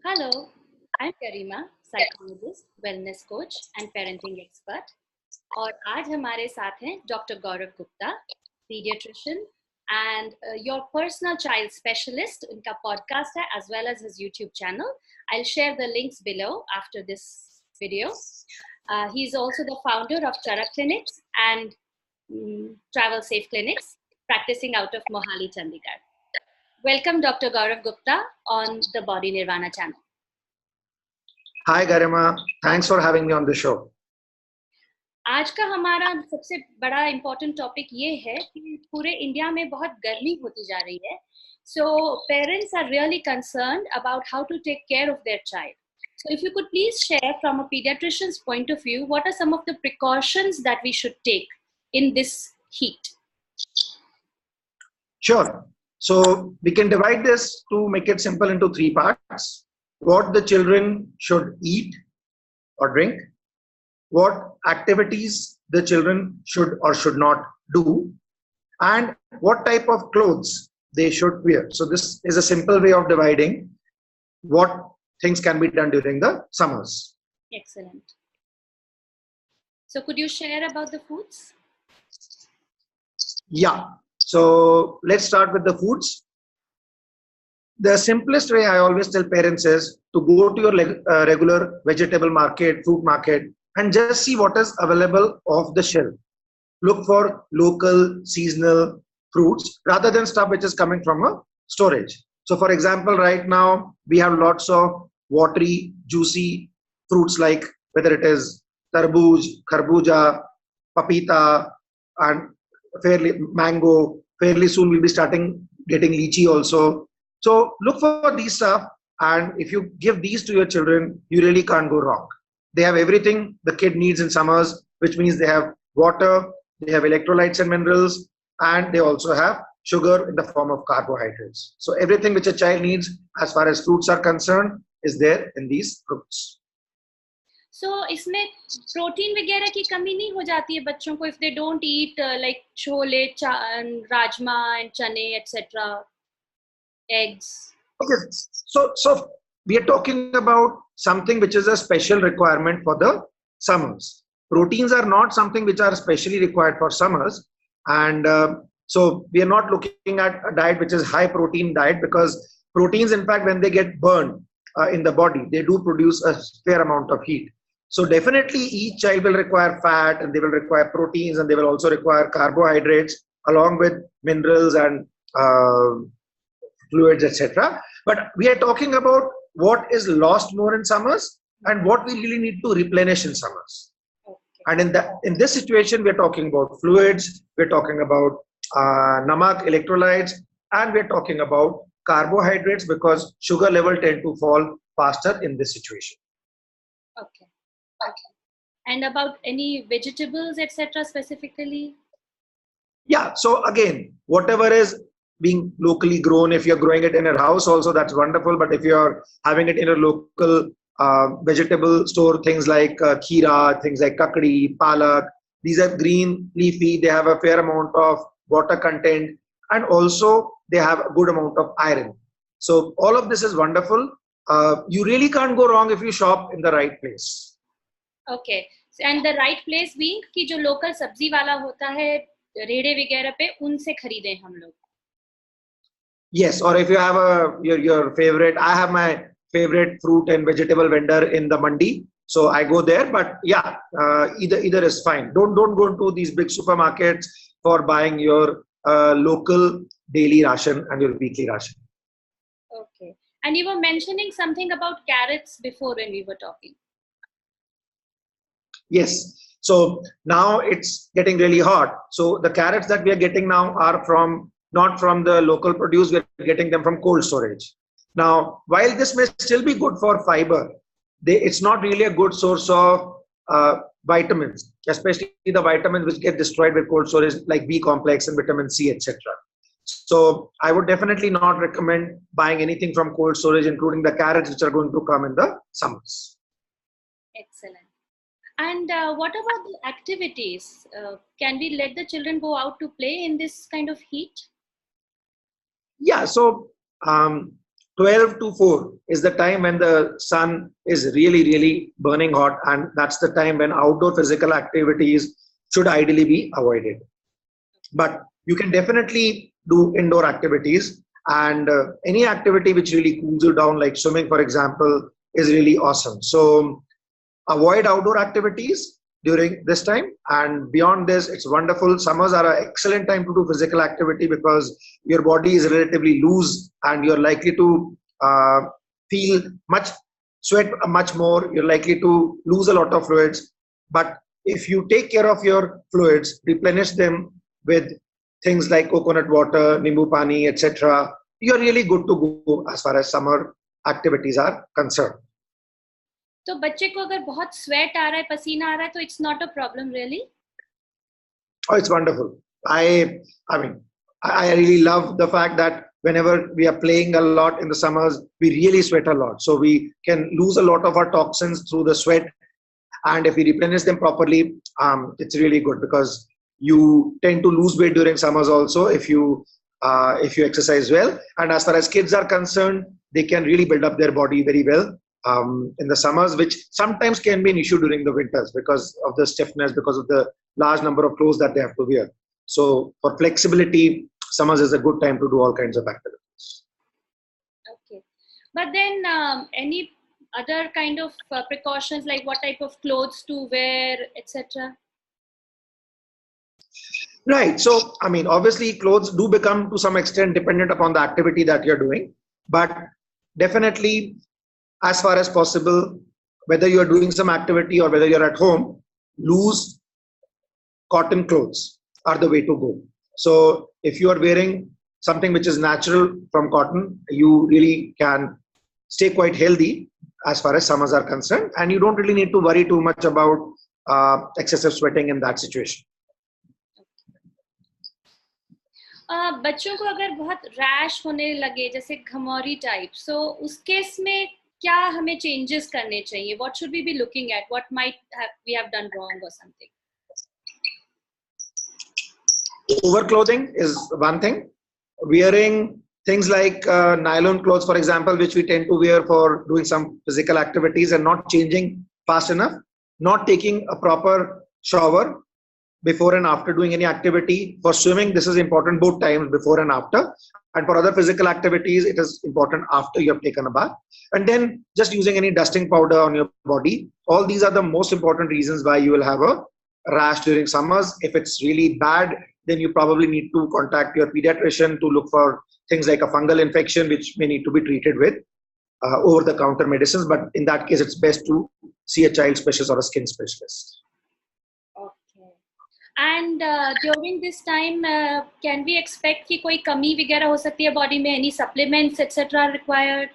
Hello, I'm Garima, psychologist, wellness coach and parenting expert. और आज हमारे साथ हैं doctor Gaurav Gupta, pediatrician and your personal child specialist. उनका podcast है as well as his YouTube channel. I'll share the links below after this video. He's also the founder of Chara Clinics and Travel Safe Clinics, practicing out of Mohali, Chandigarh. Welcome, Dr. Gaurav Gupta, on the Body Nirvana channel. Hi Garima, thanks for having me on the show. आज का हमारा सबसे बड़ा important topic ये है कि पूरे India में बहुत गर्मी होती जा रही है. So parents are really concerned about how to take care of their child. So if you could please share from a pediatrician's point of view, what are some of the precautions that we should take in this heat? Sure. So we can divide this to make it simple into three parts. What the children should eat or drink, what activities the children should or should not do, and what type of clothes they should wear. So this is a simple way of dividing what things can be done during the summers. Excellent. So could you share about the foods? Yeah. So let's start with the foods. The simplest way I always tell parents is to go to your regular vegetable market, fruit market, and just see what is available off the shelf. Look for local, seasonal fruits rather than stuff which is coming from a storage. So for example, right now we have lots of watery, juicy fruits like whether it is tarbooj, kharbuja, papita, and mango. Fairly soon we'll be starting getting lychee also. So look for these stuff, and if you give these to your children, you really can't go wrong. They have everything the kid needs in summers, which means they have water, they have electrolytes and minerals, and they also have sugar in the form of carbohydrates. So everything which a child needs as far as fruits are concerned is there in these fruits. So इसमें protein वगैरह की कमी नहीं हो जाती है बच्चों को if they don't eat like chole, rajma and चने etc. eggs? Okay, so we are talking about something which is a special requirement for the summers. Proteins are not something which are specially required for summers, and so we are not looking at a diet which is high protein diet, because proteins, in fact, when they get burned in the body, they do produce a fair amount of heat. So definitely each child will require fat, and they will require proteins, and they will also require carbohydrates along with minerals and fluids, etc. But we are talking about what is lost more in summers and what we really need to replenish in summers. Okay. And in this situation, we are talking about fluids, we're talking about namak, electrolytes, and we're talking about carbohydrates, because sugar level tend to fall faster in this situation. Okay. And about any vegetables, etc. specifically? Yeah, so again, whatever is being locally grown, if you're growing it in your house also, that's wonderful. But if you're having it in a local vegetable store, things like kheera, things like kakdi, palak, these are green, leafy, they have a fair amount of water content, and also they have a good amount of iron. So all of this is wonderful. You really can't go wrong if you shop in the right place. Okay. And the right place being कि जो local सब्जी वाला होता है रेड़े वगैरह पे, उनसे खरीदें हम लोग. Yes, or if you have your favorite, I have my favorite fruit and vegetable vendor in the mandi, so I go there. But yeah, either is fine. Don't go to these big supermarkets for buying your local daily ration and your weekly ration. Okay. And you were mentioning something about carrots before when we were talking. Yes. So now it's getting really hot. So the carrots that we are getting now are not from the local produce, we're getting them from cold storage. Now, while this may still be good for fiber, it's not really a good source of vitamins, especially the vitamins which get destroyed with cold storage, like B complex and vitamin C, etc. So I would definitely not recommend buying anything from cold storage, including the carrots which are going to come in the summers. Excellent. And what about the activities? Can we let the children go out to play in this kind of heat? Yeah, so 12 to 4 is the time when the sun is really, really burning hot, and that's the time when outdoor physical activities should ideally be avoided. But you can definitely do indoor activities, and any activity which really cools you down, like swimming, for example, is really awesome. So avoid outdoor activities during this time, and beyond this it's wonderful. Summers are an excellent time to do physical activity because your body is relatively loose and you're likely to feel much sweat much more, you're likely to lose a lot of fluids. But if you take care of your fluids, replenish them with things like coconut water, nimbu pani, etc., you're really good to go as far as summer activities are concerned. तो बच्चे को अगर बहुत sweat आ रहा है, पसीना आ रहा है, तो it's not a problem really? Oh, it's wonderful. I mean, I really love the fact that whenever we are playing a lot in the summers, we really sweat a lot. So we can lose a lot of our toxins through the sweat. And if we replenish them properly, it's really good because you tend to lose weight during summers also if you exercise well. And as far as kids are concerned, they can really build up their body very well in the summers, which sometimes can be an issue during the winters because of the stiffness, because of the large number of clothes that they have to wear. So for flexibility, summers is a good time to do all kinds of activities. Okay. But then any other kind of precautions, like what type of clothes to wear, etc.? Right. So, I mean, obviously clothes do become to some extent dependent upon the activity that you're doing, but definitely as far as possible, whether you're doing some activity or whether you're at home, loose cotton clothes are the way to go. So if you are wearing something which is natural from cotton, you really can stay quite healthy as far as summers are concerned, and you don't really need to worry too much about excessive sweating in that situation. बच्चों को अगर बहुत rash होने लगे, जैसे घमौरी type, सो उस case में क्या हमें चेंजेस करने चाहिए? What should we be looking at? What might we have done wrong or something? Overclothing is one thing. Wearing things like nylon clothes, for example, which we tend to wear for doing some physical activities and not changing fast enough, not taking a proper shower before and after doing any activity. For swimming, this is important both times, before and after. And for other physical activities, it is important after you have taken a bath. And then just using any dusting powder on your body. All these are the most important reasons why you will have a rash during summers. If it's really bad, then you probably need to contact your pediatrician to look for things like a fungal infection, which may need to be treated with over-the-counter medicines. But in that case, it's best to see a child specialist or a skin specialist. And during this time, can we expect कि कोई कमी वगैरह हो सकती है body में? Any supplements, etc. required?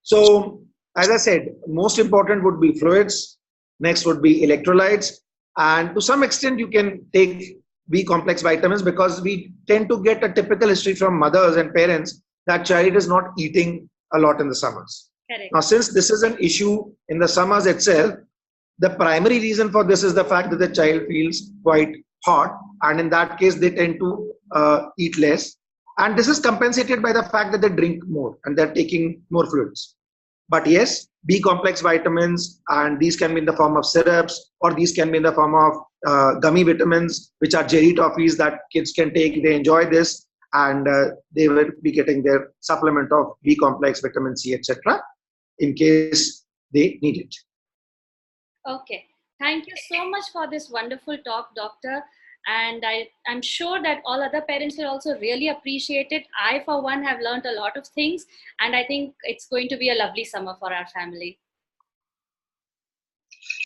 So, as I said, most important would be fluids. Next would be electrolytes, and to some extent, you can take B complex vitamins because we tend to get a typical history from mothers and parents that child is not eating a lot in the summers. Correct. Now, since this is an issue in the summers itself, the primary reason for this is the fact that the child feels quite hot, and in that case they tend to eat less, and this is compensated by the fact that they drink more and they're taking more fluids. But yes, B complex vitamins, and these can be in the form of syrups, or these can be in the form of gummy vitamins, which are jelly toffees that kids can take. They enjoy this, and they will be getting their supplement of B complex, vitamin C, etc. in case they need it. Okay, thank you so much for this wonderful talk, doctor. And I'm sure that all other parents will also really appreciate it. I, for one, have learned a lot of things, and I think it's going to be a lovely summer for our family.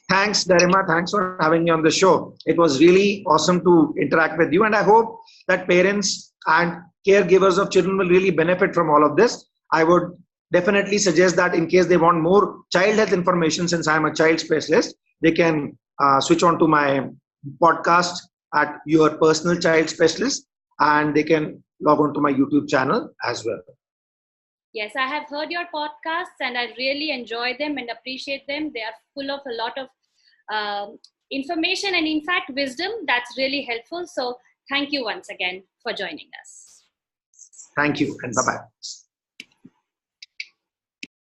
Thanks, Garima. Thanks for having me on the show. It was really awesome to interact with you, and I hope that parents and caregivers of children will really benefit from all of this. I would definitely suggest that in case they want more child health information, since I'm a child specialist, they can switch on to my podcast at Your Personal Child Specialist, and they can log on to my YouTube channel as well. Yes, I have heard your podcasts and I really enjoy them and appreciate them. They are full of a lot of information and in fact wisdom that's really helpful. So thank you once again for joining us. Thank you and bye-bye.